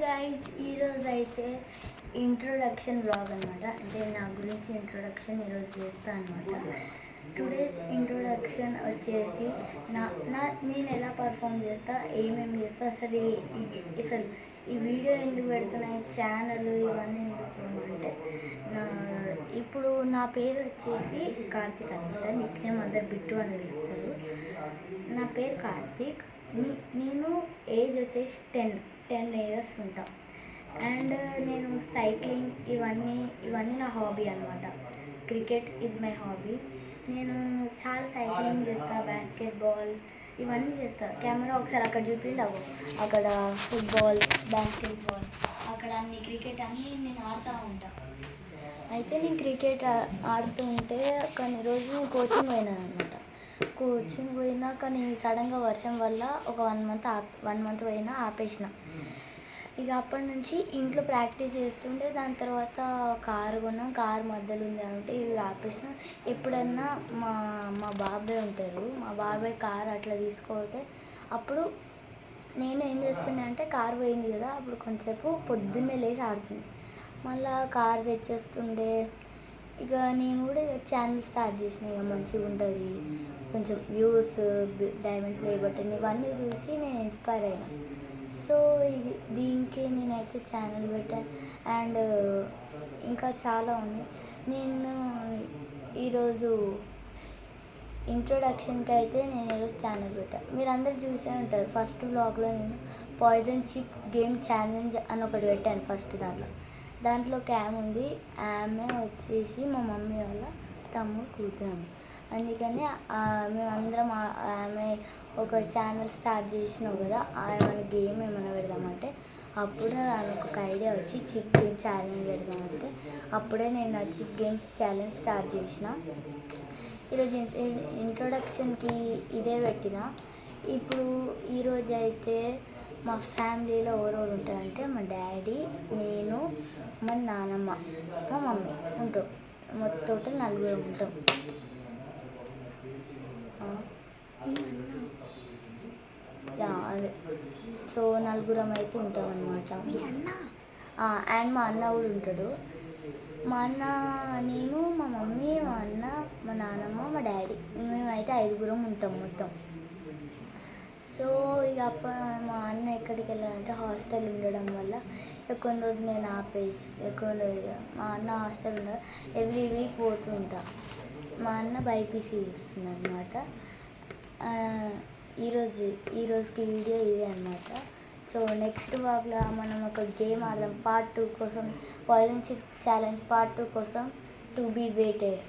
Guys ఈరోజు అయితే introduction blog అనమాట. అంటే నా గురించి ఇంట్రొడక్షన్ ఈరోజు చేస్తాను అనమాట. టుడేస్ ఇంట్రొడక్షన్ వచ్చేసి నేను ఎలా పర్ఫామ్ చేస్తా, ఏమేమి చేస్తా, అసలు ఈ వీడియో ఎందుకు పెడుతున్నాయి, ఛానల్ ఇవన్నీ ఎందుకు అంటే ఇప్పుడు నా పేరు వచ్చేసి కార్తిక్ అనమాట. నిక్ నేమ్ అందరు బిట్టు అని పిలుస్తారు. నా పేరు కార్తిక్. నేను ఏజ్ వచ్చేసి 10 ఇయర్స్ ఉంటా. అండ్ నేను సైక్లింగ్ ఇవన్నీ నా హాబీ అనమాట. Cricket is my hobby. నేను చాలా సైక్లింగ్ చేస్తా, బాస్కెట్బాల్ ఇవన్నీ చేస్తా. కెమెరా ఒకసారి అక్కడ చూపించావు, అక్కడ ఫుట్బాల్స్, బాస్కెట్బాల్, అక్కడ అన్ని క్రికెట్ అన్నీ నేను ఆడుతూ ఉంటా. అయితే నేను క్రికెట్ ఆడుతూ ఉంటే కొన్ని రోజు కోచింగ్ పోయినాను అనమాట. కోచింగ్ పోయినా కానీ సడన్గా వర్షం వల్ల ఒక 1 మంత్ పోయినా ఆపేసిన. ఇక అప్పటి నుంచి ఇంట్లో ప్రాక్టీస్ చేస్తుంటే దాని తర్వాత కారు కొన్నాం. కారు మధ్యలో ఉంది అంటే ఇవి ఆపేసిన. ఎప్పుడన్నా మా బాబాయ్ ఉంటారు, మా బాబాయ్ కారు అట్లా తీసుకోపోతే అప్పుడు నేను ఏం చేస్తున్నా అంటే కారు పోయింది కదా, అప్పుడు కొంచెంసేపు పొద్దున్నే లేచి ఆడుతుండే. మళ్ళీ కారు తెచ్చేస్తుండే. ఇక నేను కూడా ఛానల్ స్టార్ట్ చేసిన. ఇక మంచిగా ఉంటుంది, కొంచెం వ్యూస్, డైమండ్ ప్లే బటన్ ఇవన్నీ చూసి నేను ఇన్స్పైర్ అయినా. సో దీనికి నేనైతే ఛానల్ పెట్టాను. అండ్ ఇంకా చాలా ఉంది. నేను ఈరోజు ఇంట్రొడక్షన్కి అయితే నేను ఈరోజు ఛానల్ పెట్టాను. మీరు అందరు చూసే ఉంటారు. ఫస్ట్ బ్లాగ్లో నేను పాయిజన్ చిప్ గేమ్ ఛాలెంజ్ అని ఒకటి పెట్టాను. ఫస్ట్ దాంట్లో క్యామ్ ఉంది. ఆమె వచ్చేసి మా మమ్మీ వాళ్ళ తమ్ముడు కూతురు. అందుకని మేమందరం ఆమె ఒక ఛానల్ స్టార్ట్ చేసినావు కదా, ఏమైనా గేమ్ ఏమైనా పెడదామంటే అప్పుడు నాకు ఒక ఐడియా వచ్చి చిప్ గేమ్ ఛాలెంజ్ పెడదామంటే అప్పుడే నేను ఆ చిప్ గేమ్స్ ఛాలెంజ్ స్టార్ట్ చేసిన. ఈరోజు ఇంట్రొడక్షన్కి ఇదే పెట్టిన. ఇప్పుడు ఈరోజు అయితే మా ఫ్యామిలీలో ఎవరెవరు ఉంటారంటే మా డాడీ, నేను, మా నాన్నమ్మ, మా మమ్మీ ఉంటాం. టోటల్ 4 ఉంటాం. అదే సో 4 అయితే ఉంటాం అనమాట. అండ్ మా అన్న కూడా ఉంటాడు. మా అన్న, నేను, మా మమ్మీ, మా అన్న, మా నాన్నమ్మ, మా డాడీ, మేమైతే 5 ఉంటాం మొత్తం. సో ఇక అప్పుడు మా అన్న ఎక్కడికి వెళ్ళాలంటే హాస్టల్ ఉండడం వల్ల కొన్ని రోజులు నేను ఆపేసి మా అన్న హాస్టల్ ఉండదు, ఎవ్రీ వీక్ పోతూ ఉంటా. మా అన్న బైపీసీ చేస్తుంది అనమాట. ఈరోజుకి వీడియో ఇదే అనమాట. సో నెక్స్ట్ వ్లాగ్లో మనం ఒక గేమ్ ఆడదాం. పార్ట్ 2 కోసం, పాయిజన్ చిప్ ఛాలెంజ్ పార్ట్ 2 కోసం టు బీ వెయిటెడ్.